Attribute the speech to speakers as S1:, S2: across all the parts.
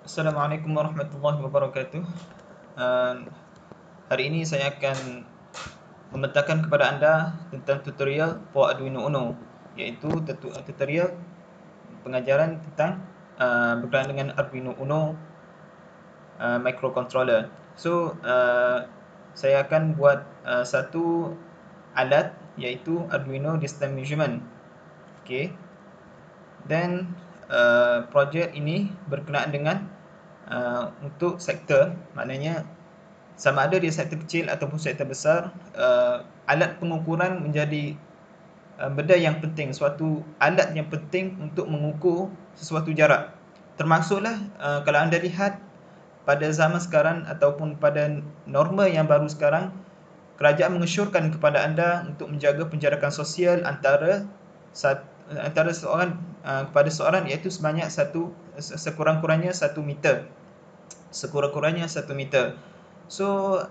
S1: Assalamualaikum warahmatullahi wabarakatuh. Hari ini saya akan membentangkan kepada anda tentang tutorial for Arduino Uno, iaitu tutorial pengajaran tentang berkenaan dengan Arduino Uno microcontroller. So, saya akan buat satu alat, iaitu Arduino Distance Measurement. Okay. Dan projek ini berkenaan dengan untuk sektor, maknanya sama ada dia sektor kecil ataupun sektor besar, alat pengukuran menjadi benda yang penting, suatu alat yang penting untuk mengukur sesuatu jarak. Termasuklah kalau anda lihat pada zaman sekarang ataupun pada norma yang baru sekarang, kerajaan mengesyorkan kepada anda untuk menjaga penjarakan sosial antara seorang kepada seorang, iaitu sebanyak sekurang-kurangnya 1 meter. Sekurang-kurangnya 1 meter. So,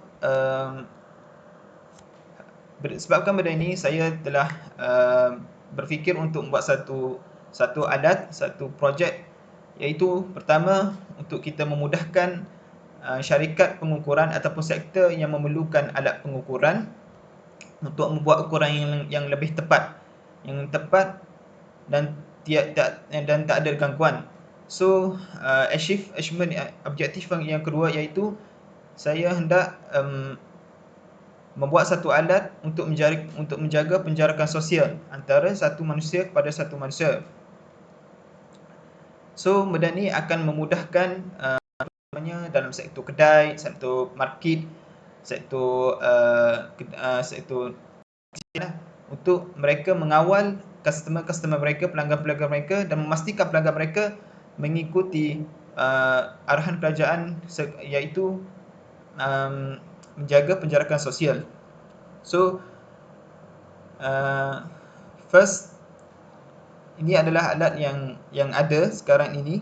S1: sebabkan benda ini, saya telah berfikir untuk membuat satu alat, satu projek, iaitu pertama, untuk kita memudahkan syarikat pengukuran ataupun sektor yang memerlukan alat pengukuran untuk membuat ukuran yang lebih tepat, dan tak ada gangguan. So, achievement objektif yang kedua, iaitu saya hendak membuat satu alat untuk menjaga penjarakan sosial antara satu manusia kepada satu manusia. So, benda ni akan memudahkan dalam sektor kedai, sektor market, sektor untuk mereka mengawal customer mereka, pelanggan-pelanggan mereka, dan memastikan pelanggan mereka mengikuti arahan kerajaan, iaitu menjaga penjarakan sosial. So, first, ini adalah alat yang ada sekarang ini.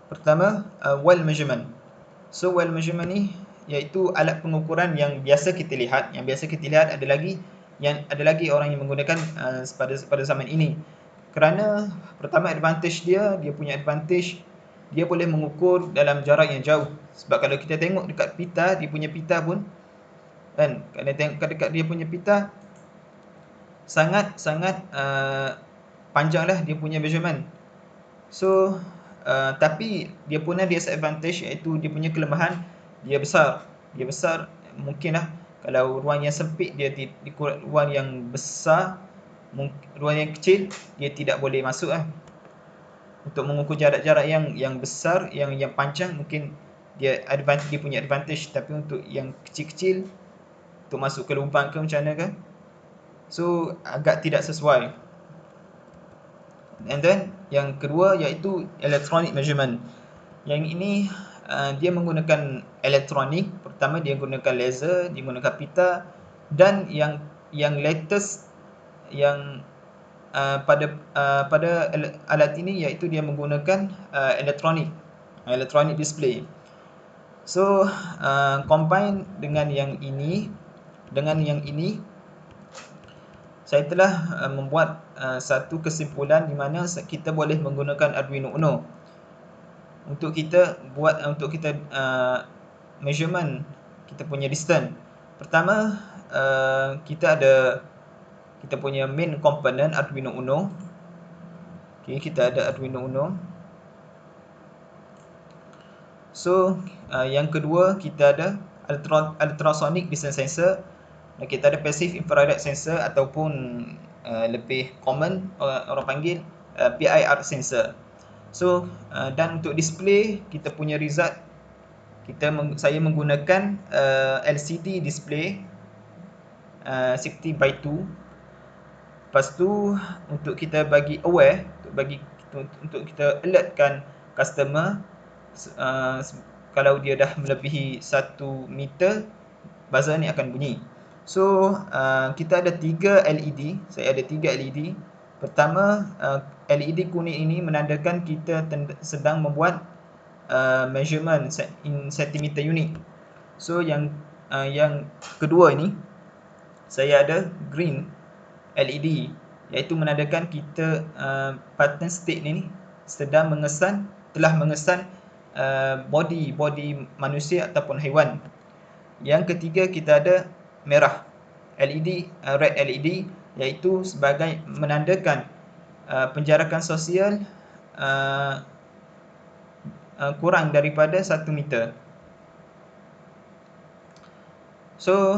S1: Pertama, well measurement. So, well measurement ni iaitu alat pengukuran yang biasa kita lihat. Yang biasa kita lihat ada lagi orang yang menggunakan pada zaman ini. Kerana pertama, dia boleh mengukur dalam jarak yang jauh. Sebab kalau kita tengok dekat pita, dia punya pita pun, kan, kalau tengok dekat dia punya pita, sangat panjanglah dia punya measurement. So, tapi dia punya disadvantage, iaitu dia punya kelemahan, dia besar. Mungkinlah kalau ruang yang sempit, ruang yang besar, ruang yang kecil, dia tidak boleh masuk lah. Untuk mengukur jarak-jarak yang besar, yang panjang, mungkin dia punya advantage. Tapi untuk yang kecil-kecil, untuk masuk ke lubang ke macam mana ke, so agak tidak sesuai. And then yang kedua, iaitu electronic measurement. Yang ini dia menggunakan elektronik. Pertama, dia menggunakan laser, dia menggunakan pita, dan yang latest yang pada alat ini, iaitu dia menggunakan electronic display. So, combine dengan yang ini, saya telah membuat satu kesimpulan di mana kita boleh menggunakan Arduino Uno untuk kita measurement kita punya distance. Pertama, kita punya main component Arduino Uno. Okay, kita ada Arduino Uno. So, yang kedua, kita ada ultrasonic distance sensor, dan kita ada passive infrared sensor, ataupun lebih common orang panggil PIR sensor. So, dan untuk display kita punya result, saya menggunakan LCD display 60/2. Lepas tu, untuk kita bagi aware, untuk kita alertkan customer, kalau dia dah melebihi 1 meter, buzzer ni akan bunyi. So, kita ada 3 LED. Saya ada 3 LED. Pertama, LED kuning ini menandakan kita sedang membuat measurement in centimeter unit. So, yang kedua ini, saya ada green LED. iaitu menandakan kita pattern state ni telah mengesan body manusia ataupun haiwan. Yang ketiga, kita ada merah LED, red LED, iaitu sebagai menandakan penjarakan sosial kurang daripada 1 meter. So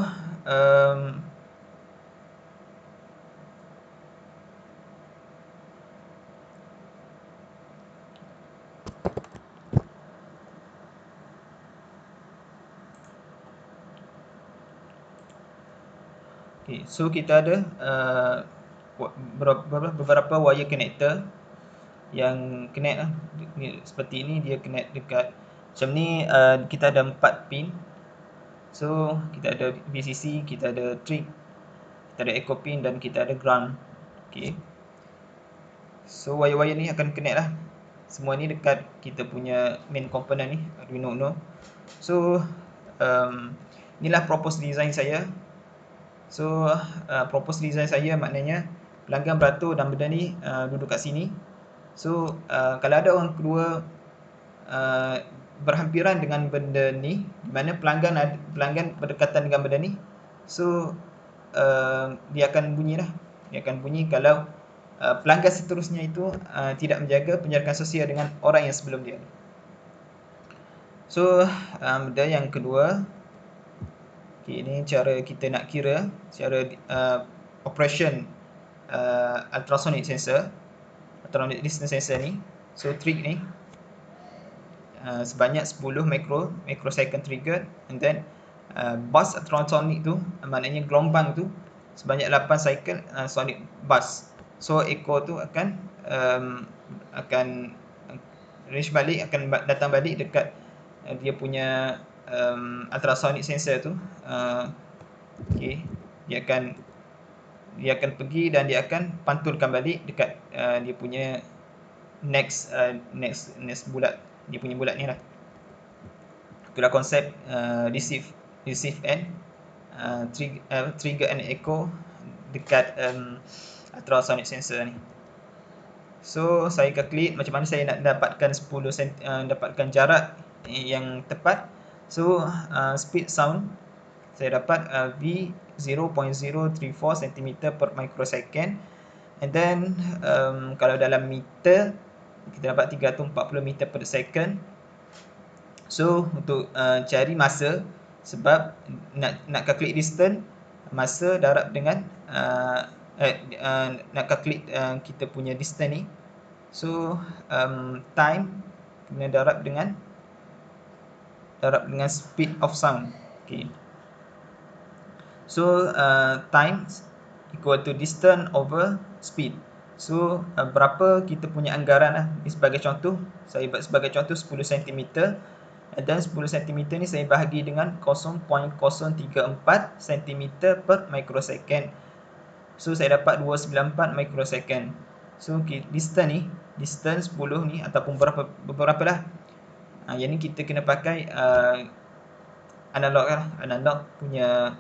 S1: okay, so kita ada beberapa wire connector yang connect lah. Seperti ini dia connect dekat macam ni. Kita ada 4 pin. So kita ada VCC, kita ada trig, kita ada echo pin dan kita ada ground. Okay. So wire-wire ni akan connect lah. Semua ni dekat kita punya main component ni, Arduino Uno. So inilah propose design saya. So propose design saya maknanya pelanggan beratur dan benda ni duduk kat sini. So kalau ada orang kedua berhampiran dengan benda ni, di mana pelanggan berdekatan dengan benda ni, so dia akan bunyi lah. Dia akan bunyi kalau pelanggan seterusnya itu tidak menjaga penjarakan sosial dengan orang yang sebelum dia. So benda yang kedua, okay, ini cara kita nak kira cara operation ultrasonic sensor, ultrasonic distance sensor ni. So trig ni sebanyak 10 microsecond trigger, and then bus ultrasonic tu maknanya gelombang tu sebanyak 8 cycle sonic bus. So echo tu akan range balik, akan datang balik dekat dia punya ultrasonic sensor tu. Okay, dia akan pergi dan dia akan pantulkan balik dekat dia punya next bulat, dia punya bulat ni lah. Itulah konsep receive and trigger and echo dekat ultrasonic sensor ni. So saya calculate macam mana saya nak dapatkan dapatkan jarak yang tepat. So speed sound saya dapat V 0.034 cm per microsecond, and then kalau dalam meter kita dapat 340 meter per second. So untuk cari masa, sebab nak calculate distance, masa darab dengan nak calculate kita punya distance ni. So time kena darab dengan speed of sound. Okay. So time equal to distance over speed. So berapa kita punya anggaran lah. Ini sebagai contoh, saya buat sebagai contoh 10 cm, dan 10 cm ni saya bahagi dengan 0.034 cm per microsecond. So saya dapat 294 microsecond. So distance 10 ni ataupun beberapa lah. Yang ni kita kena pakai analog lah, analog punya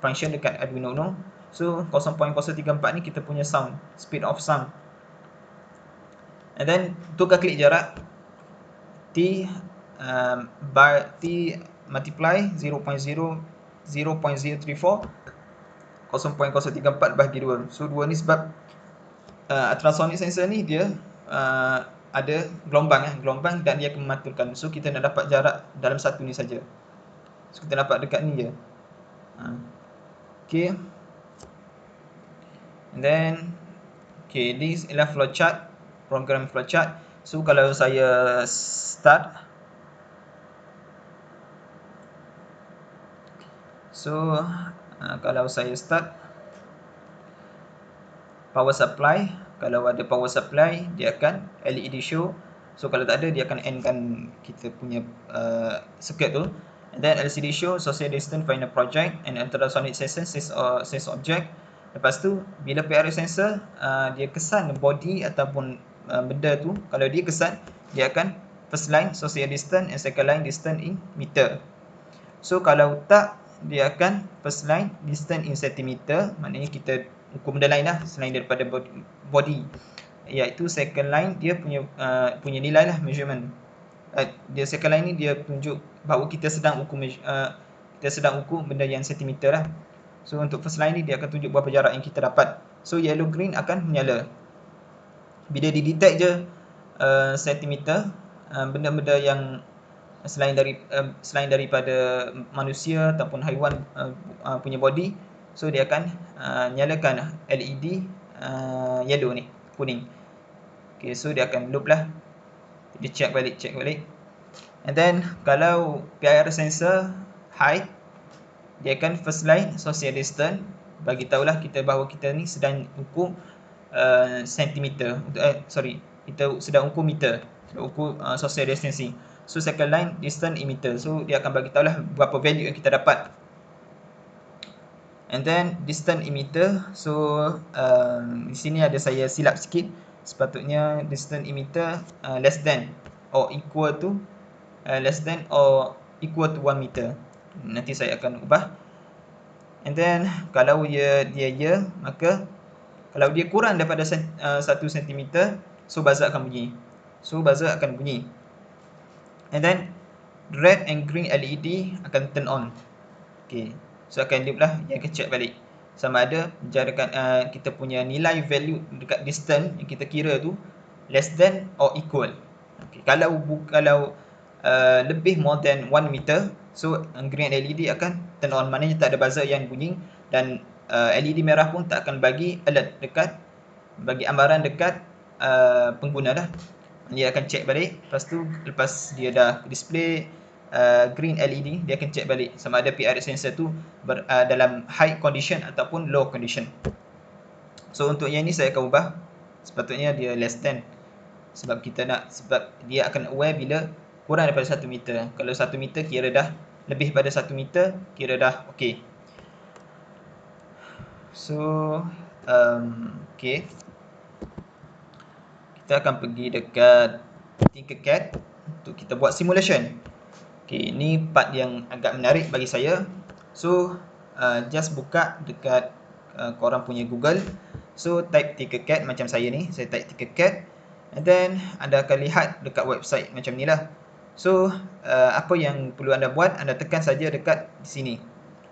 S1: function dekat Arduino Uno. So 0.034 ni kita punya sound, speed of sound. And then untuk calculate jarak, T multiply 0.034 0.034 bahagi 2. So 2 ni sebab ultrasonic sensor ni dia ada gelombang dan dia akan memantulkan. So kita nak dapat jarak dalam satu ni saja. So kita dapat dekat ni je. Okay. And then this ialah flowchart, program flowchart. So kalau saya start, kalau saya start power supply, kalau ada power supply dia akan LED show. So kalau tak ada dia akan end kan kita punya circuit tu. And then LCD show social distance final project and ultrasonic sensor sense object. Lepas tu bila PRS sensor dia kesan body ataupun benda tu, kalau dia kesan dia akan first line social distance and second line distance in meter. So kalau tak, dia akan first line distance in centimeter, maknanya kita ukur benda lain lah selain daripada body. Iaitu second line dia punya nilai lah, measurement. Dia second line ni dia tunjuk bahawa kita sedang ukur benda yang sentimeter lah. So untuk first line ni dia akan tunjuk berapa jarak yang kita dapat. So yellow green akan menyala. Bila didetect je sentimeter, benda-benda yang selain daripada manusia ataupun haiwan punya body, so dia akan nyalakan LED yellow ni, kuning. Okay, so dia akan loop lah. Dia check balik. And then kalau PIR sensor high, dia akan first line social distance, bagi tahulah kita bahawa kita ni sedang ukur sentimeter, kita sedang ukur meter, sedang ukur social distancing. So second line distance in meter, so dia akan bagi tahulah berapa value yang kita dapat. And then distance in meter, so di sini ada saya silap sikit, sepatutnya distance in meter less than or equal to 1 meter. Nanti saya akan ubah. And then kalau dia maka kalau dia kurang daripada 1 cm, so buzzer akan bunyi. And then red and green LED akan turn on. Okay, so akan loop lah, dia akan check balik sama ada kita punya nilai value dekat distance yang kita kira tu less than or equal. Okay, kalau lebih more than 1 meter, so green LED akan turn on, maknanya tak ada buzzer yang bunyi, dan LED merah pun tak akan bagi alert bagi amaran dekat pengguna dah. Dia akan check balik, lepas dia dah display green LED, dia akan check balik sama ada PIR sensor tu dalam high condition ataupun low condition. So untuk yang ni saya akan ubah, sepatutnya dia less than, sebab dia akan aware bila kurang daripada 1 meter. Kalau 1 meter kira dah, lebih pada 1 meter kira dah okey. So okey, kita akan pergi dekat Tinkercad untuk kita buat simulation. Okey, ni part yang agak menarik bagi saya. So just buka dekat korang punya Google. So type Tinkercad macam saya ni, saya type Tinkercad, and then anda akan lihat dekat website macam ni lah. So apa yang perlu anda buat, anda tekan saja dekat sini,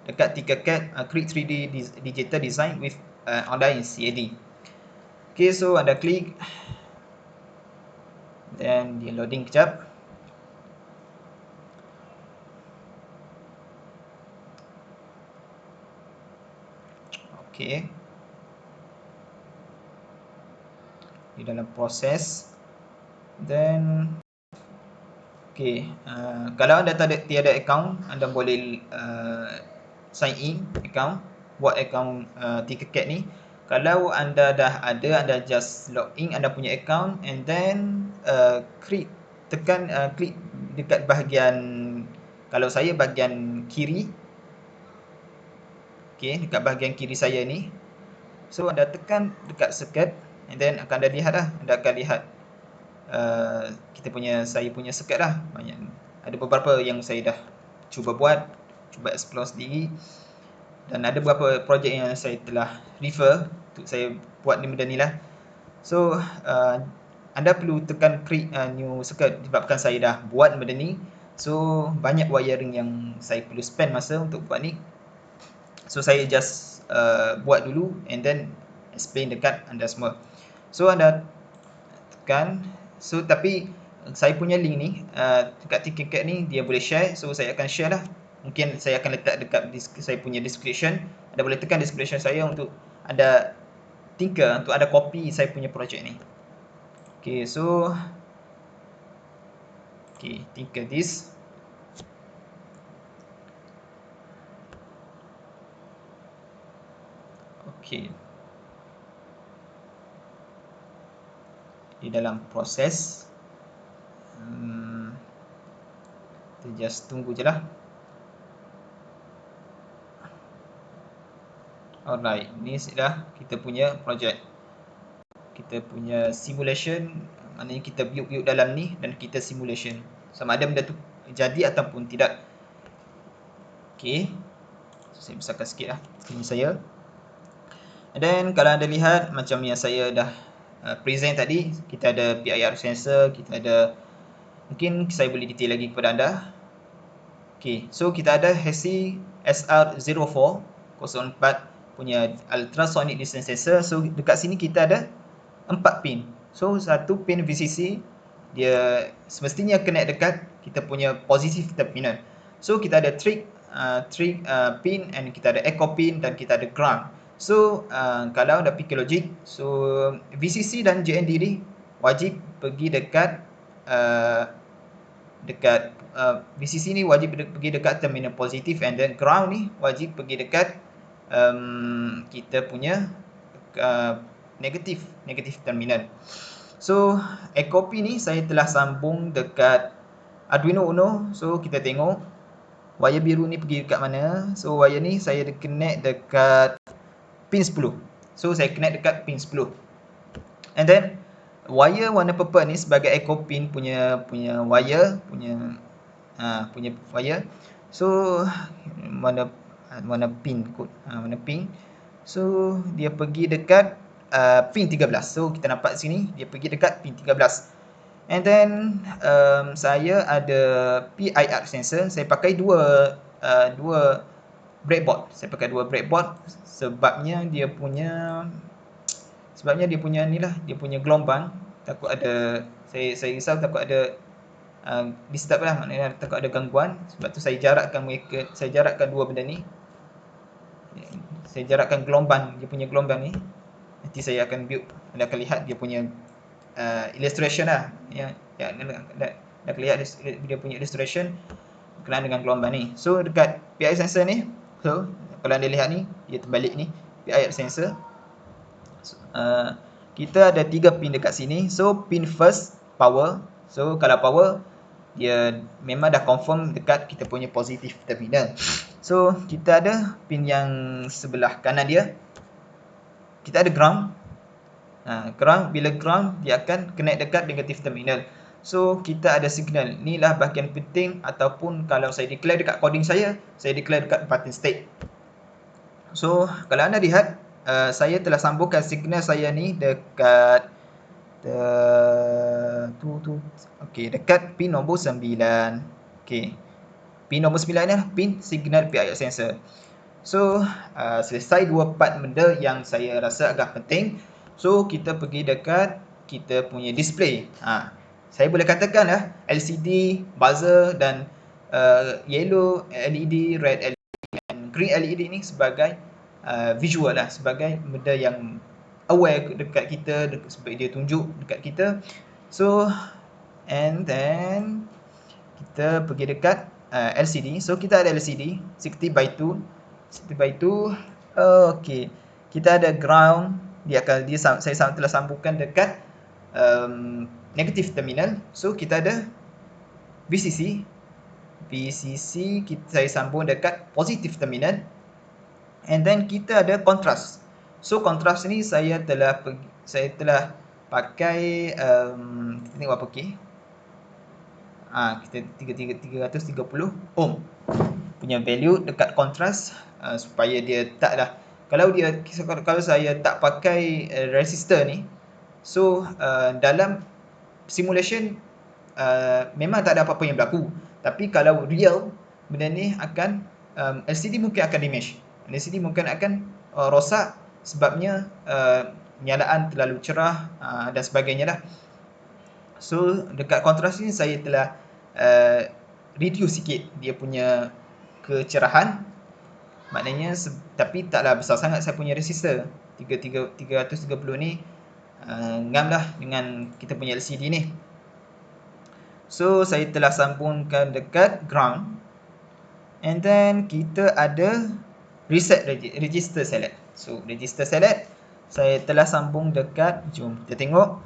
S1: dekat Tinkercad Create 3D Digital Design with Online CAD. Okay, so anda klik, then dia loading kejap. Okay, di dalam proses. Then okay, kalau anda tiada account, anda boleh sign in account, buat account Tinkercad ni. Kalau anda dah ada, anda just log in anda punya account, and then klik dekat bahagian, kalau saya bahagian kiri. Okay, dekat bahagian kiri saya ni, so anda tekan dekat circuit, and then akan anda lihat lah, anda akan lihat saya punya circuit lah. Ada beberapa yang saya dah cuba explore sendiri, dan ada beberapa projek yang saya telah refer untuk saya buat benda ni lah. So anda perlu tekan create new circuit, sebabkan saya dah buat benda ni, so banyak wiring yang saya perlu spend masa untuk buat ni. So saya just buat dulu, and then explain dekat anda semua. So anda tekan, so tapi saya punya link ni dekat Tinkercad ni dia boleh share, so saya akan share lah. Mungkin saya akan letak dekat saya punya description. Anda boleh tekan description saya untuk anda tinker, untuk ada copy saya punya projek ni. Okay, so okay, tinker this. Okay, di dalam proses, kita just tunggu je lah. Alright, ni sudah kita punya projek, kita punya simulation, maknanya kita build dalam ni dan kita simulation sama ada benda tu jadi ataupun tidak. Okay, so saya besarkan sikit lah screen saya, And then kalau anda lihat macam yang saya dah present tadi, kita ada PIR sensor, kita ada, mungkin saya boleh detail lagi kepada anda. Okay, so kita ada HESI SR0404 punya ultrasonic distance sensor. So dekat sini kita ada 4 pin. So satu pin VCC dia semestinya connect dekat kita punya positive terminal. So kita ada trig pin, and kita ada echo pin, dan kita ada ground. So kalau dah fikir logik, so VCC dan JND ni wajib pergi dekat VCC ni wajib pergi dekat terminal positif, and then ground ni wajib pergi dekat kita punya negatif terminal. So echo pin ni saya telah sambung dekat Arduino Uno. So kita tengok wire biru ni pergi dekat mana. So wire ni saya connect dekat pin 10. So saya connect dekat pin 10. And then wire warna purple ni sebagai echo pin punya wire, punya wire. So warna pink kot, warna pink. So dia pergi dekat pin 13. So kita nampak sini dia pergi dekat pin 13. And then saya ada PIR sensor. Saya pakai dua breadboard. Saya pakai dua breadboard sebabnya dia punya ni lah, dia punya gelombang takut ada, saya risau takut ada disturb lah, maknanya takut ada gangguan. Sebab tu saya jarakkan dua benda ni. Saya jarakkan gelombang, dia punya gelombang ni. Nanti saya akan build, anda akan lihat dia punya illustration lah. Dah lihat dia punya illustration berkenaan dengan gelombang ni. So dekat PIR sensor ni, so kalau anda lihat ni, dia terbalik ni, PIR sensor. Kita ada 3 pin dekat sini. So pin first power. So kalau power, dia memang dah confirm dekat kita punya positif terminal. So kita ada pin yang sebelah kanan dia, kita ada ground. Ground, bila ground dia akan connect dekat negatif terminal. So kita ada signal. Inilah bahagian penting, ataupun kalau saya declare dekat coding saya declare dekat button state. So kalau anda lihat, saya telah sambungkan signal saya ni dekat dekat pin nombor 9. Okey. Pin nombor 9 ni adalah pin signal PIR sensor. So selesai dua part benda yang saya rasa agak penting. So kita pergi dekat kita punya display. Saya boleh katakan lah LCD, buzzer dan yellow LED, red LED dan green LED ni sebagai visual lah, sebagai benda yang aware dekat kita, sebab dia tunjuk dekat kita. So and then kita pergi dekat LCD. So kita ada LCD 60/2. Okey. Kita ada ground, saya telah sambungkan dekat negatif terminal. So kita ada VCC, saya sambung dekat positif terminal. And then kita ada kontras. So kontras ni saya telah pakai kita tengok apa kita 330 ohm punya value dekat kontras, supaya dia tak dah, kalau saya tak pakai resistor ni, so dalam simulation memang tak ada apa-apa yang berlaku. Tapi kalau real benda ni akan LCD mungkin akan damage. LCD mungkin akan rosak sebabnya penyalaan terlalu cerah dan sebagainya lah. So dekat kontras ni saya telah reduce sikit dia punya kecerahan. Maknanya tapi taklah besar sangat saya punya resistor 330 ni, ngam lah dengan kita punya LCD ni. So saya telah sambungkan dekat ground. And then kita ada reset register select. So register select saya telah sambung dekat, jom kita tengok.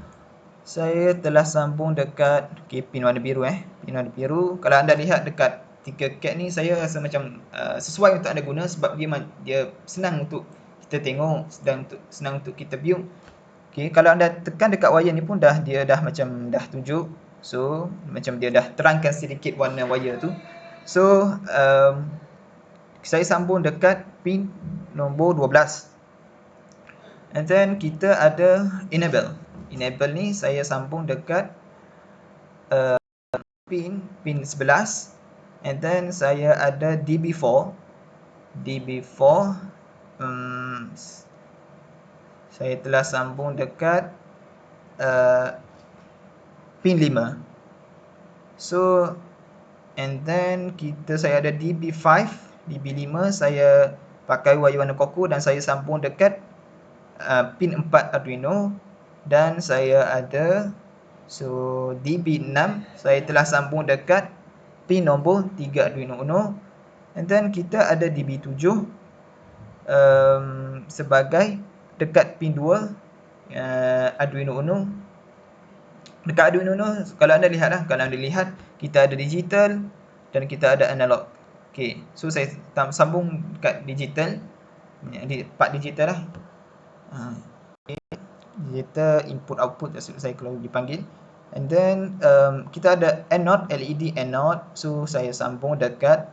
S1: Saya telah sambung dekat pin warna biru pin warna biru. Kalau anda lihat dekat 3 cat ni, saya rasa macam sesuai untuk anda guna, sebab dia senang untuk kita tengok dan senang untuk kita build. Okey, kalau anda tekan dekat wire ni pun dia dah macam dah tunjuk. So macam dia dah terangkan sedikit warna wire tu. So saya sambung dekat pin nombor 12. And then kita ada enable. Enable ni saya sambung dekat pin 11, and then saya ada DB4. Saya telah sambung dekat pin 5. So, and then saya ada DB5, DB5 saya pakai wayar warna koku dan saya sambung dekat pin 4 Arduino, dan saya ada DB6 saya telah sambung dekat pin nombor 3 Arduino Uno, and then kita ada DB7 sebagai dekat pin 2 Arduino Uno. Dekat Arduino Uno, kalau anda lihat kita ada digital dan kita ada analog. Okay, so saya sambung dekat digital, part digital lah. Digital input output saya kalau dipanggil. And then kita ada anode, LED anode. So saya sambung dekat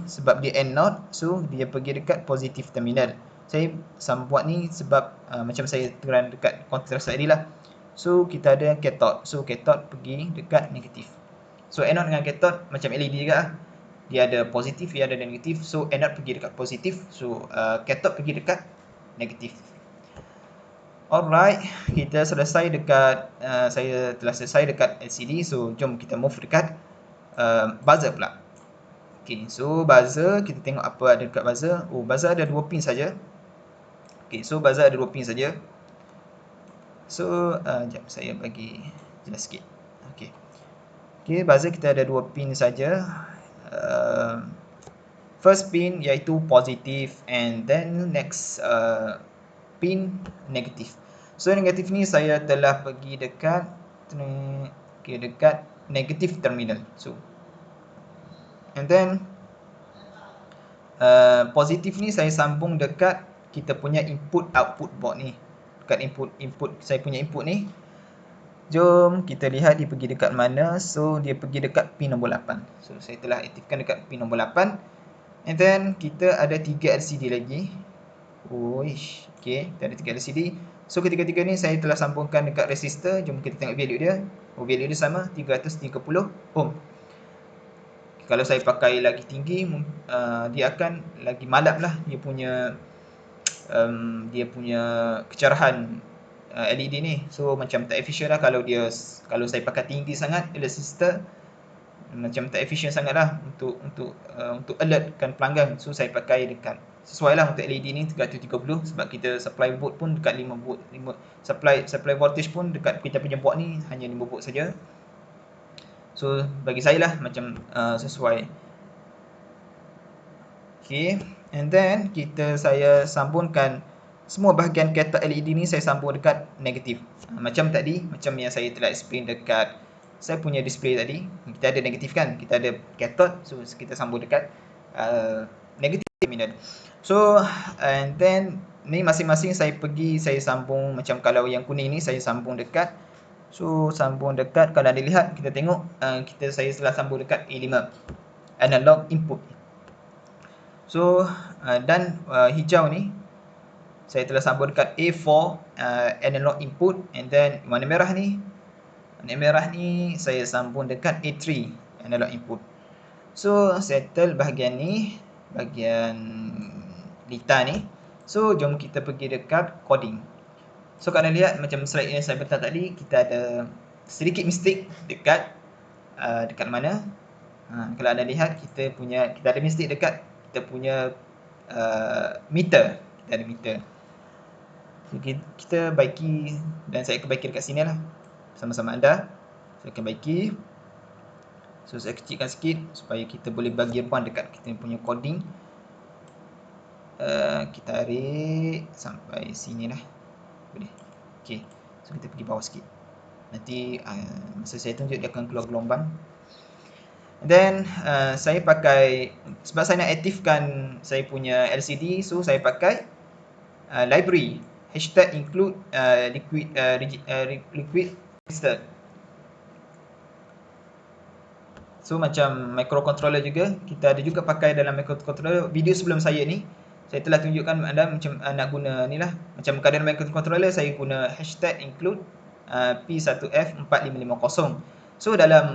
S1: sebab dia anode, so dia pergi dekat positif terminal. Saya buat ni sebab macam saya terang dekat kontras tadi lah. So kita ada cathode, so cathode pergi dekat negatif. So anode dengan cathode macam LED juga lah. Dia ada positif, dia ada negatif. So anode pergi dekat positif, so cathode pergi dekat negatif. Alright, kita selesai dekat saya telah selesai dekat LCD. So jom kita move dekat buzzer pula. Okay, so buzzer, kita tengok apa ada dekat buzzer. Oh, buzzer ada 2 pin saja. Okay, so buzzer ada 2 pin saja. So jap saya bagi jelas sikit. Okay, buzzer kita ada 2 pin saja. First pin iaitu positif, and then next pin negatif. So negatif ni saya telah pergi dekat dekat negatif terminal. So and then positif ni saya sambung dekat kita punya input output board ni. Dekat input saya punya input ni. Jom kita lihat dia pergi dekat mana. So dia pergi dekat pin nombor 8. So saya telah aktifkan dekat pin nombor 8. And then kita ada 3 LCD lagi. Oish, okay, kita ada 3 LCD. So ketiga-tiga ni saya telah sambungkan dekat resistor. Jom kita tengok value dia. Oh, value dia sama 330 ohm. Kalau saya pakai lagi tinggi, dia akan lagi malap lah dia punya kecerahan LED ni. So macam tak efisien lah kalau saya pakai tinggi sangat resistor, macam tak efisien sangat lah untuk alertkan pelanggan. So saya pakai dekat sesuai lah untuk LED ni 330, sebab kita supply volt pun dekat 5 volt. Supply voltage pun dekat kita punya board ni hanya 5 volt saja. So bagi saya lah macam sesuai. Okay, and then saya sambungkan semua bahagian cathode LED ni, saya sambung dekat negatif. Macam tadi, macam yang saya telah explain dekat saya punya display tadi, kita ada negatif kan, kita ada cathode, so kita sambung dekat negatif terminal. So and then ni masing-masing saya sambung. Macam kalau yang kuning ni saya sambung dekat, so sambung dekat, kalau anda lihat kita tengok saya telah sambung dekat A5 analog input. So dan hijau ni saya telah sambung dekat A4 analog input, and then warna merah ni saya sambung dekat A3 analog input. So settle bahagian ni, bahagian lita ni. So jom kita pergi dekat coding. So kalau anda lihat macam slide yang saya bentang tadi, kita ada sedikit mistake dekat mana. Kalau anda lihat kita ada mistake dekat kita punya meter. Kita ada meter. So, kita baiki, dan saya akan baiki dekat sini lah sama-sama anda. Saya akan baiki. So saya kecilkan sikit supaya kita boleh bagi ruang dekat kita punya coding. Kita tarik sampai sini lah. Boleh. Okay, so kita pergi bawah sikit. Nanti masa saya tunjuk dia akan keluar gelombang. Then saya pakai, sebab saya nak aktifkan saya punya LCD, so saya pakai library #include liquid resistor. So macam microcontroller juga, kita ada juga pakai dalam microcontroller. Video sebelum saya ni saya telah tunjukkan anda macam nak guna ni lah. Macam kadang microcontroller saya guna hashtag include P1F4550. So dalam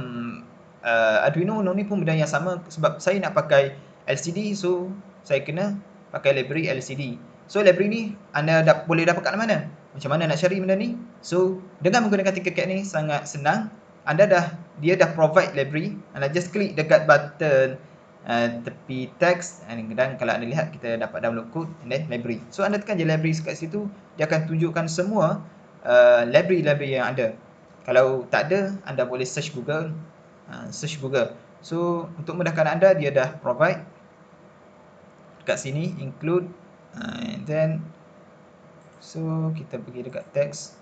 S1: Arduino Uno ni pun benda yang sama, sebab saya nak pakai LCD, so saya kena pakai library LCD. So library ni anda boleh dapatkan mana? Macam mana nak cari benda ni? So dengan menggunakan Tinkercad ni sangat senang. Dia dah provide library. Anda just klik dekat button tepi teks, dan kalau anda lihat kita dapat download code and then library. So anda tekan je library kat situ, dia akan tunjukkan semua library yang ada. Kalau tak ada, anda boleh search Google. So untuk mudahkan anda, dia dah provide dekat sini include, and then so kita pergi dekat teks.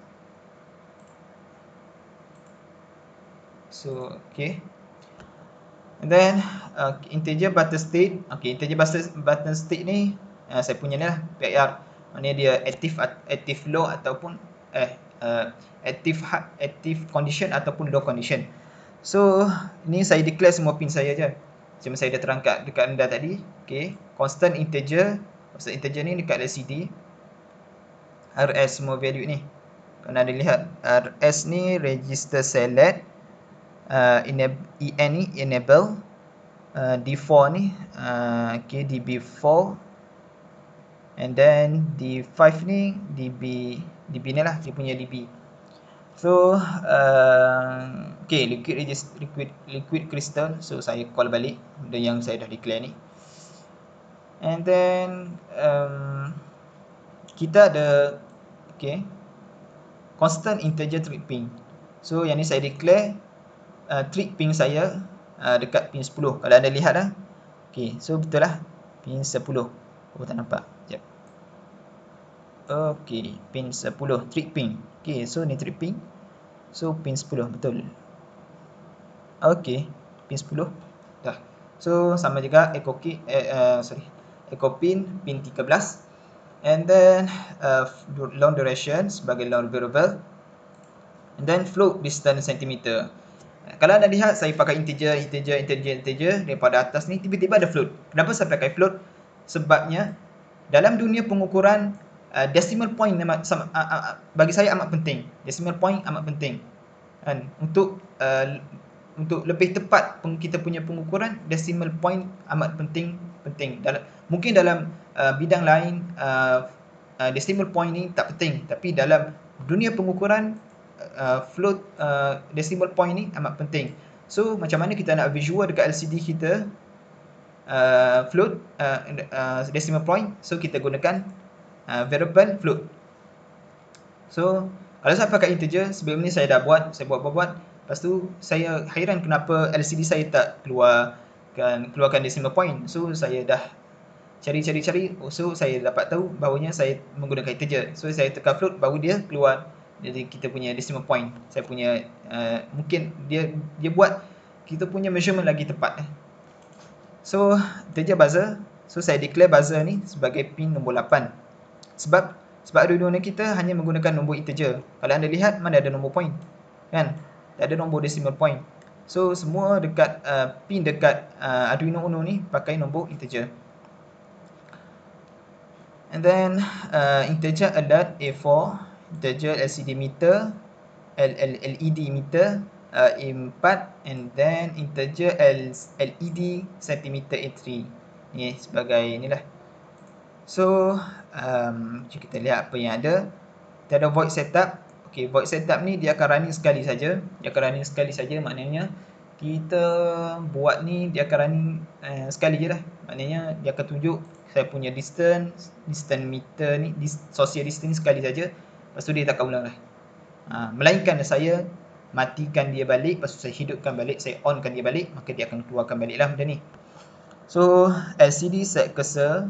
S1: So okay, and then integer button state. Okay, integer button state ni saya punya ni lah, PIR. Maknanya dia active low ataupun active condition ataupun low condition. So ni saya declare semua pin saya je, macam saya dah terangkat dekat anda tadi. Okay, constant integer ni dekat LCD RS semua value ni. Kalau anda lihat RS ni register select, EN ni enable, D4 ni okay, DB4, and then D5 ni DB ni lah, dia punya DB. So okay, liquid crystal, so saya call balik benda yang saya dah declare ni. And then kita ada okay, constant integer trick pin. So yang ni saya declare trick pin saya dekat pin 10. Kalau anda lihat lah, okay, so betul lah pin 10. Oh, tak nampak. Sekejap. Okay, pin 10 trick pin. Okay, so ni trick pin. So pin 10 betul. Okay, pin 10 dah. So sama juga echo pin 13. And then long duration sebagai long variable, and then float distance centimeter. Kalau anda lihat saya pakai integer daripada atas ni, tiba-tiba ada float. Kenapa saya pakai float? Sebabnya dalam dunia pengukuran decimal point bagi saya amat penting. Decimal point amat penting. Kan? Untuk lebih tepat kita punya pengukuran, decimal point amat penting. Mungkin dalam bidang lain decimal point ni tak penting, tapi dalam dunia pengukuran float decimal point ni amat penting. So macam mana kita nak visual dekat LCD kita float decimal point, so kita gunakan variable float. So kalau saya pakai integer, sebelum ni saya dah buat. Lepas tu saya hairan kenapa LCD saya tak keluarkan decimal point. So saya dah cari. So saya dapat tahu bahawanya saya menggunakan integer. So saya tekan float, baru dia keluar jadi kita punya decimal point. Saya punya mungkin dia buat kita punya measurement lagi tepat. So integer buzzer. So saya declare buzzer ni sebagai pin nombor 8. Sebab Arduino ni kita hanya menggunakan nombor integer. Kalau anda lihat, mana ada nombor point, kan? Tak ada nombor decimal point. So semua dekat pin dekat Arduino Uno ni pakai nombor integer. And then integer alert A4, integer LCD meter, LED meter A4, and then integer LED centimeter A3. Ni sebagai inilah. So kita lihat apa yang ada. Kita ada void setup. Okay, void setup ni dia akan running sekali saja. Maknanya kita buat ni dia akan running sekali je lah. Maknanya dia akan tunjuk saya punya distance meter ni, social distance ni sekali saja. Lepas tu dia tak akan ulang lah. Melainkan saya matikan dia balik, lepas tu saya hidupkan balik, saya onkan dia balik, maka dia akan keluarkan balik lah benda ni. So LCD set cursor.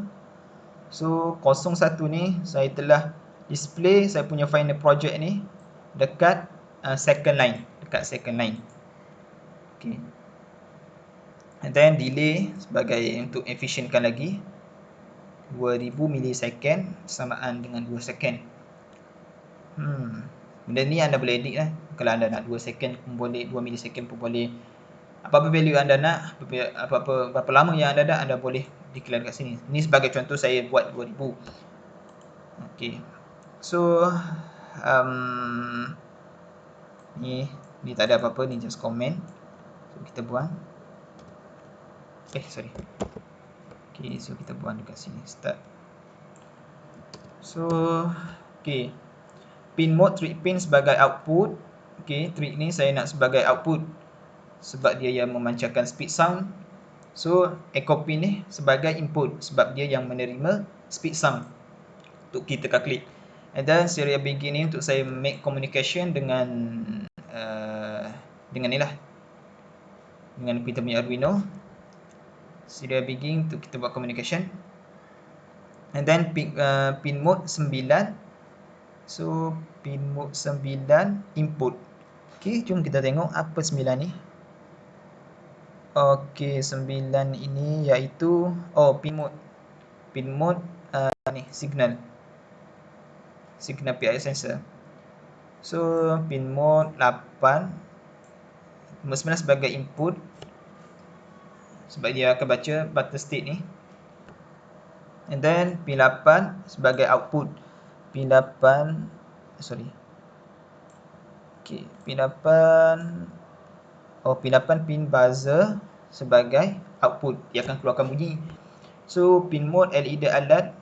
S1: So 01 ni saya telah display saya punya final project ni dekat second line. Okay. And then delay sebagai untuk efisienkan lagi 2000 milisecond samaan dengan 2 second. Benda ni anda boleh edit lah. Kalau anda nak 2 second pun boleh, 2 milisecond pun boleh. Apa-apa value anda nak, berapa lama yang anda nak, anda boleh declare kat sini. Ni sebagai contoh saya buat 2000. Okay. So ni tak ada apa-apa, ni just comment. So kita buang. Sorry. Okay, so kita buang dekat sini, start. So okay, pin mode treat pin sebagai output. Okay, treat ni saya nak sebagai output sebab dia yang memancarkan speed sound. So echo pin ni sebagai input sebab dia yang menerima speed sound untuk kita klik. And then serial begin ni untuk saya make communication dengan ni lah, dengan kita punya Arduino. Serial begin untuk kita buat communication. And then pin mode 9. So pin mode 9 input. Okay, jom kita tengok apa 9 ni. Okay, 9 ini iaitu pin mode. Pin mode ni signal PI sensor. So pin mode 8, nombor 9 sebagai input sebab dia akan baca button state ni. And then pin 8 sebagai output. Pin 8 okay, pin 8 pin buzzer sebagai output, dia akan keluarkan bunyi. So pin mode LED alert.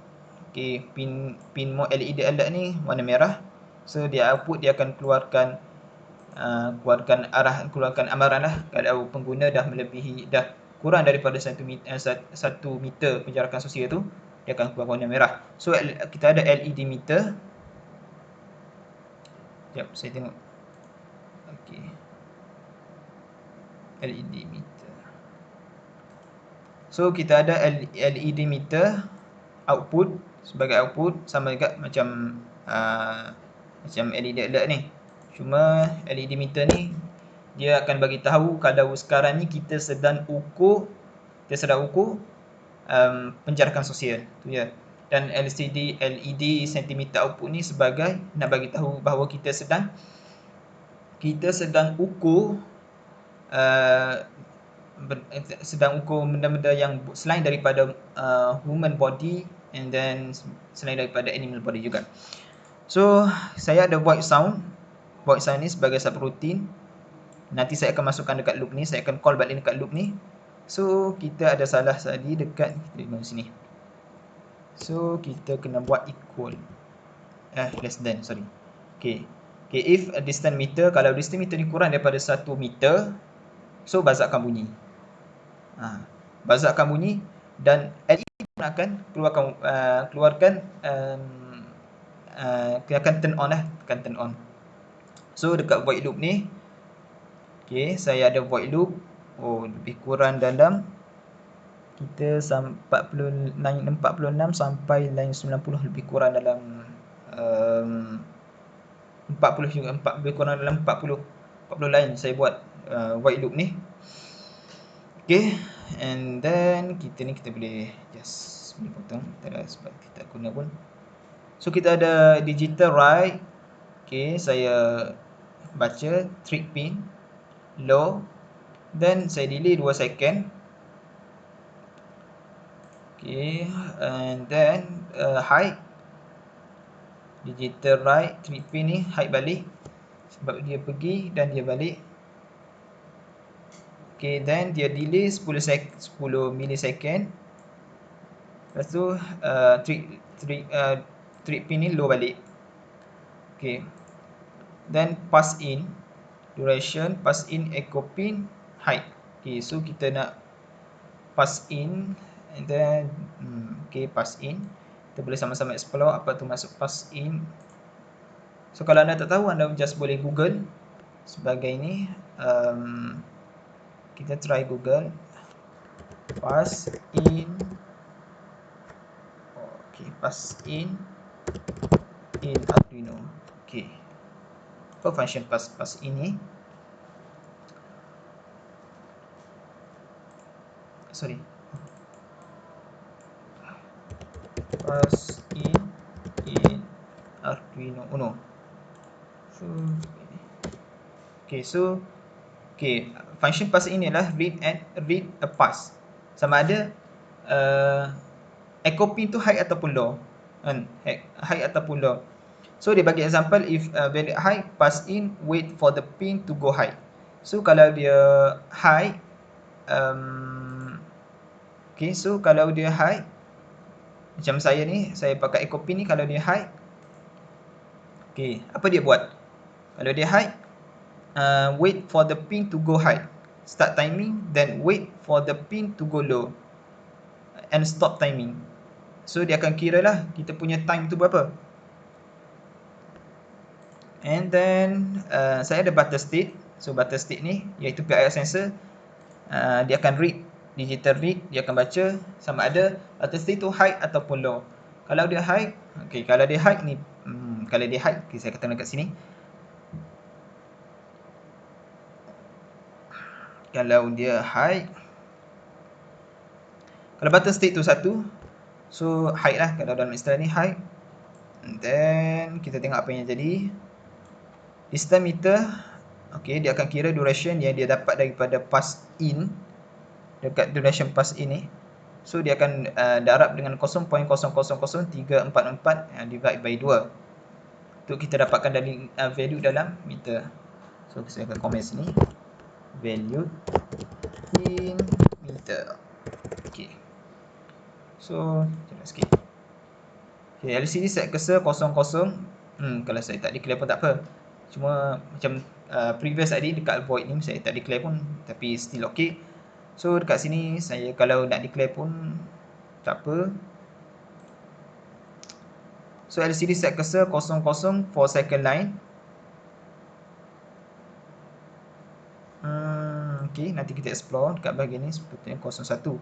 S1: Okay, pin mode LED alert ni warna merah. So dia output, dia akan keluarkan amaran lah kalau pengguna dah kurang daripada 1 meter penjarakan sosial tu, dia akan keluar warna merah. So kita ada LED meter. Sekejap saya tengok. Okay, LED meter. So kita ada LED meter output sebagai output, sama juga macam LED alert ni. Cuma LED meter ni dia akan bagi tahu kalau sekarang ni kita sedang ukur penjarakan sosial tu ya. Dan LED centimeter output ni sebagai nak bagi tahu bahawa kita sedang ukur benda-benda yang selain daripada human body, and then selain daripada animal body juga. So saya ada void sound. Void sound ni sebagai subroutine. Nanti saya akan masukkan dekat loop ni, saya akan call balik dekat loop ni. So kita ada salah tadi dekat sini. So kita kena buat equal less than, sorry. Okay, if a distance meter, kalau distance meter ni kurang daripada 1 meter, so buzzer akan bunyi. Buzzer akan bunyi dan LED pun akan keluarkan akan turn on lah, turn on. So dekat void loop ni, okay, saya ada void loop lebih kurang dalam kita 46 sampai line 90, lebih kurang dalam 40 juga, lebih kurang dalam 40 line saya buat void loop ni. Okay, and then kita boleh just potong, tak ada sebab kita guna pun. So kita ada digital write. Okay, saya baca trick pin low, then saya delay 2 second. Okay, and then hide. Digital write trick pin ni hide balik sebab dia pergi dan dia balik. Okay, then dia delay 10 millisecond. Lepas tu trick pin ni low balik. Okay, then pass in duration, pass in echo pin hide. Okay, so kita nak pass in, and then okay, pass in. Kita boleh sama-sama explore apa tu masuk pass in. So kalau anda tak tahu, anda just boleh Google sebagai ni. Kita try Google pass in. Okay, pass in Arduino. Okay, apa function pass in ni? Sorry, pass in Arduino Uno. So function pass in ialah read a pass. Sama ada echo pin tu high ataupun low, kan, high ataupun low. So dia bagi example, if value high, pass in, wait for the pin to go high. So kalau dia high, okay, so kalau dia high, macam saya ni, saya pakai echo pin ni, kalau dia high, okay, apa dia buat? Kalau dia high, wait for the pin to go high, start timing, then wait for the pin to go low, and stop timing. So dia akan kira lah kita punya time tu berapa. And then saya ada butter state. So butter state ni iaitu PIR sensor, dia akan read, digital read, dia akan baca sama ada butter state tu high ataupun low. Kalau dia high, okay, kalau dia high ni, kalau dia high, okay, saya katakan dekat sini. Kalau dia high, kalau butter state tu 1, so high lah kalau dalam istilah ni high. And then kita tengok apa yang jadi. Distance meter, okay, dia akan kira duration yang dia dapat daripada pass in, dekat duration pass in ni. So dia akan darab dengan 0.000344 divide by 2 untuk kita dapatkan dari value dalam meter. So saya akan komen sini, value in meter. Okay, so jelas sikit. Okay, LCD set cursor 00. Kalau saya tak declare pun tak apa. Cuma macam previous tadi dekat void ni saya tak declare pun, tapi still okay. So dekat sini saya kalau nak declare pun tak apa. So LCD set cursor 00 for second line. Okay, nanti kita explore dekat bahagian ni seperti yang 01.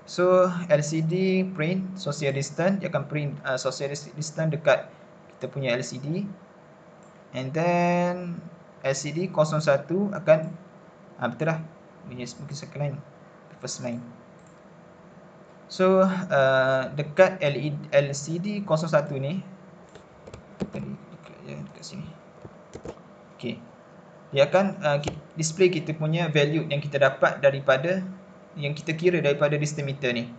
S1: So LCD print social distance, dia akan print social distance dekat kita punya LCD. And then LCD 01 akan betul lah, mungkin second line, first line. So dekat LCD 01 ni, dekat sini, okay, dia akan display kita punya value yang kita dapat daripada, yang kita kira daripada distance meter ni.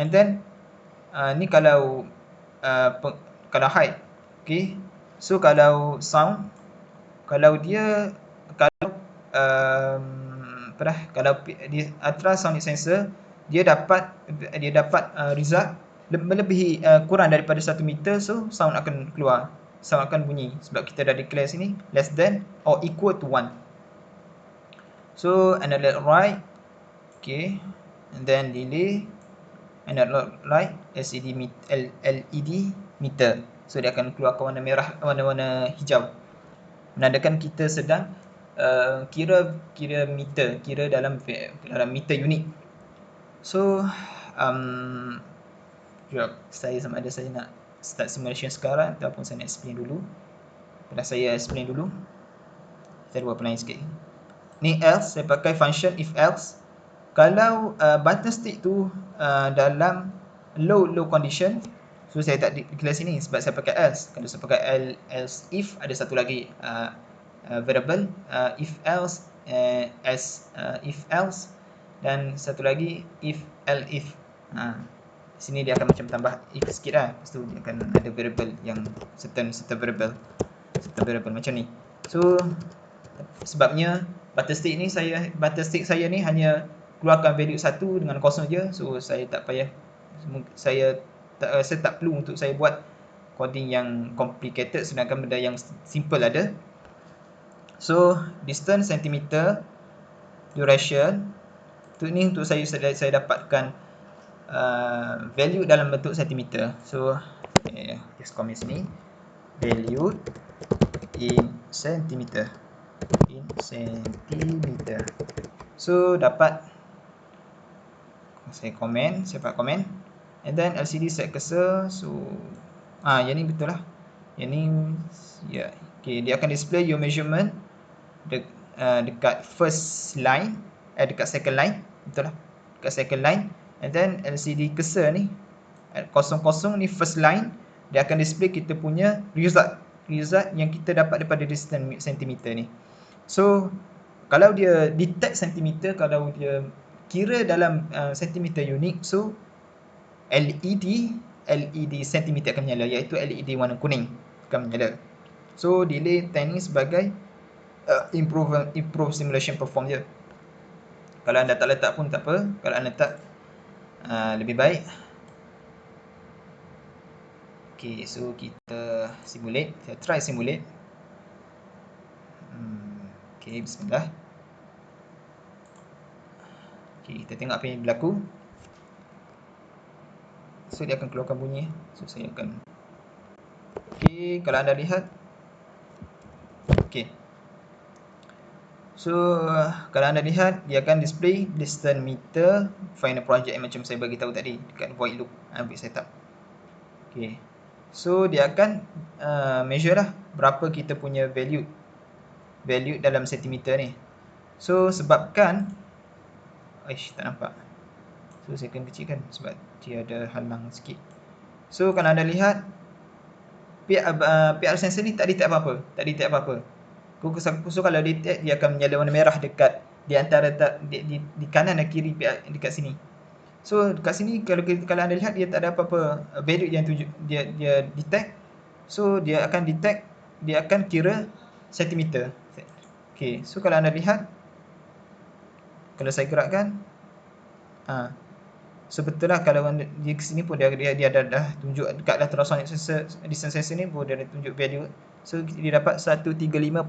S1: And then ni kalau kalau height, okay. So kalau sound, kalau dia kalau di ultrasonic sensor, dia dapat result melebihi kurang daripada 1 meter, so sound akan keluar, sound akan bunyi sebab kita dah declare sini less than or equal to 1. So analog right, okay, and then delay, analog right, LED meter. So dia akan keluarkan warna merah, warna hijau, menandakan kita sedang kira meter, kira dalam meter unit. So saya sama ada saya nak start simulation sekarang ataupun saya nak explain dulu. Pada saya explain dulu, saya buat penanya sikit. Ni else, saya pakai function if else. Kalau button stick tu dalam low condition, so saya tak declare sini sebab saya pakai else. Kalau saya pakai else if, ada satu lagi variable if else, if else, dan satu lagi if else. Sini dia akan macam tambah if sikit lah. Lepas tu dia akan ada variable yang certain variable macam ni. So sebabnya button stick saya ni hanya keluarkan value 1 dengan kosong je. So saya tak payah, saya tak perlu untuk saya buat coding yang complicated, sedangkan benda yang simple ada. So distance centimeter, duration, untuk saya dapatkan value dalam bentuk sentimeter. So just comment sini, value in centimeter, so dapat, saya buat komen. And then LCD set cursor, so yang ni betul lah, yang ni ya, okay, dia akan display your measurement dekat first line, dekat second line, betul lah, dekat second line. And then LCD cursor ni 00 ni first line, dia akan display kita punya result yang kita dapat daripada distance centimeter ni. So kalau dia detect centimeter, kalau dia kira dalam sentimeter unit. So LED sentimeter akan menyala, iaitu LED warna kuning akan menyala. So delay time ni sebagai improve simulation perform je. Kalau anda tak letak pun tak apa. Kalau anda letak lebih baik. Okay, so kita simulate. Kita try simulate. Okay, bismillah. Okay, kita tengok apa yang berlaku. So dia akan keluarkan bunyi. So saya akan, okay, kalau anda lihat, okay, so kalau anda lihat dia akan display distance meter final project yang macam saya bagi tahu tadi dekat void loop ambil setup. Okay, so dia akan measure lah berapa kita punya value dalam sentimeter ni. So sebabkan tak nampak, so saya akan kecilkan sebab dia ada halang sikit. So kalau anda lihat PR sensor ni tak detect apa-apa. So kalau detect, dia akan menyala warna merah dekat di antara di kanan dan kiri dekat sini. So dekat sini kalau anda lihat dia tak ada apa-apa value yang dia detect. So dia akan detect, dia akan kira sentimeter. Okay, so kalau anda lihat, kalau saya gerakkan, so betul lah, kalau dia ke sini pun dia dah tunjuk dekat ultrasonic distance sensor ni pun dia dah tunjuk value. So dia dapat 135.7,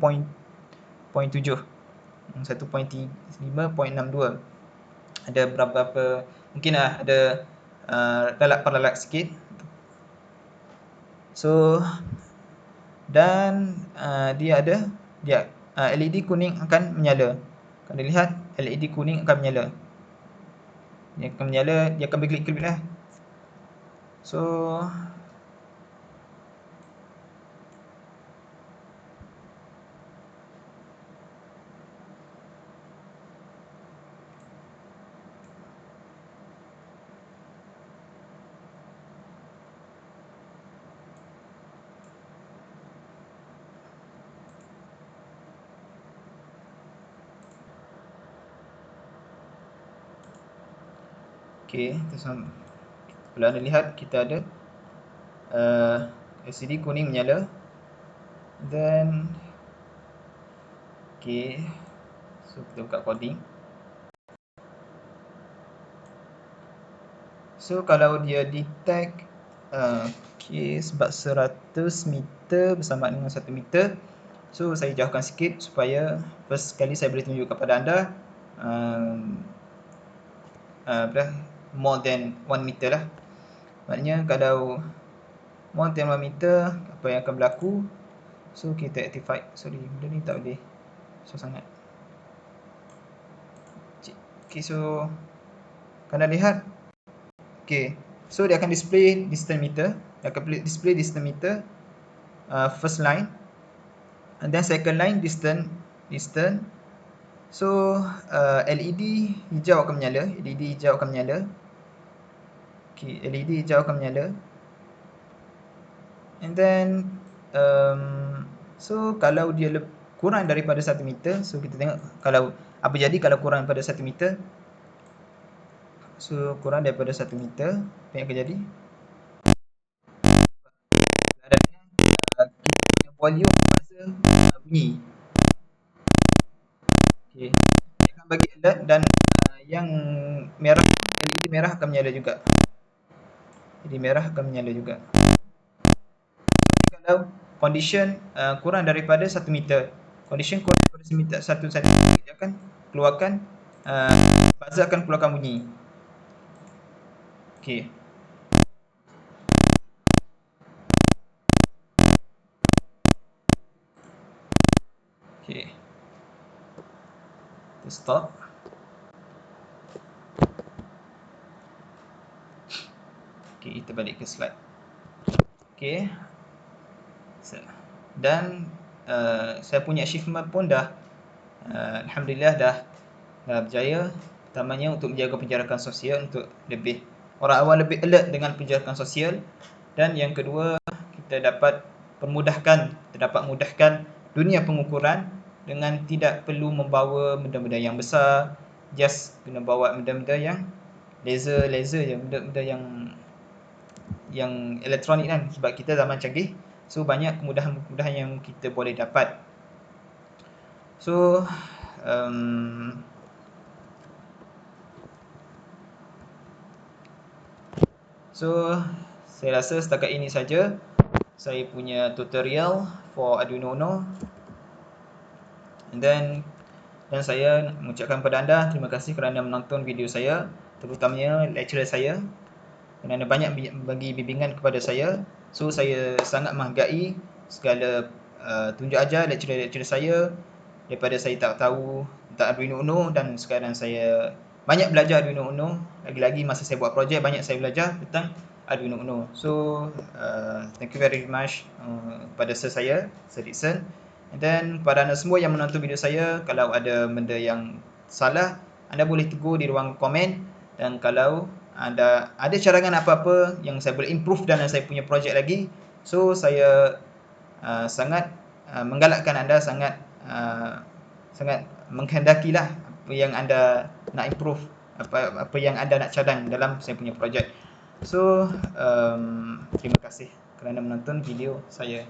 S1: 1.5.62. Ada beberapa mungkin ada perlalat sikit. So dan dia LED kuning akan menyala. Kalau lihat LED kuning akan menyala. Dia akan berkelip-kelip lah. So okay, kalau anda lihat kita ada LCD kuning menyala. Then okay, so kita buka coding. So kalau dia detect okay, sebab 100 meter bersamaan dengan 1 meter, so saya jauhkan sikit supaya first sekali saya boleh tunjuk kepada anda more than 1 meter lah. Maknanya kalau more than 1 meter, apa yang akan berlaku? So kita activate. Sorry, benda ni tak boleh susah sangat. Okay, so kalau lihat, okay, so dia akan display distance meter. Dia akan display distance meter first line, and then second line distance. So LED hijau akan menyala. Okay, LED hijau akan menyala. And then so kalau dia kurang daripada 1 meter, so kita tengok kalau apa jadi kalau kurang daripada 1 meter. So kurang daripada 1 meter, apa yang akan jadi? Kita punya volume masa bunyi. Okay, dia akan bagi alert, dan yang merah, LED merah akan menyala juga. LED merah akan menyala juga. Kalau condition kurang daripada 1 meter, condition kurang daripada 1 meter, dia akan keluarkan buzzer akan keluarkan bunyi. Okay. Okay. Kita stop. Okay, kita balik ke slide. Okay. Dan saya punya achievement pun dah alhamdulillah dah berjaya. Pertamanya untuk menjaga penjarakan sosial, untuk orang awam lebih alert dengan penjarakan sosial. Dan yang kedua, kita dapat mudahkan dunia pengukuran dengan tidak perlu membawa benda-benda yang besar, just kena bawa benda-benda yang laser je, benda-benda yang elektronik kan, sebab kita zaman canggih. So banyak kemudahan-kemudahan yang kita boleh dapat. So saya rasa setakat ini saja saya punya tutorial for Arduino Uno. Dan saya mengucapkan kepada anda terima kasih kerana menonton video saya, terutamanya lecturer saya, kerana banyak bagi bimbingan kepada saya. So saya sangat menghargai segala tunjuk ajar lecturer saya, daripada saya tak tahu tentang Arduino Uno, dan sekarang saya banyak belajar Arduino Uno. Lagi-lagi masa saya buat projek, banyak saya belajar tentang Arduino Uno. So thank you very much kepada saya, Sir Dixon. Dan pada anda semua yang menonton video saya, kalau ada benda yang salah, anda boleh tegur di ruang komen. Dan kalau anda ada cadangan apa-apa yang saya boleh improve dalam saya punya projek lagi, so saya sangat menggalakkan anda, sangat menghendakilah apa yang anda nak improve, apa yang anda nak cadang dalam saya punya projek. So terima kasih kerana menonton video saya.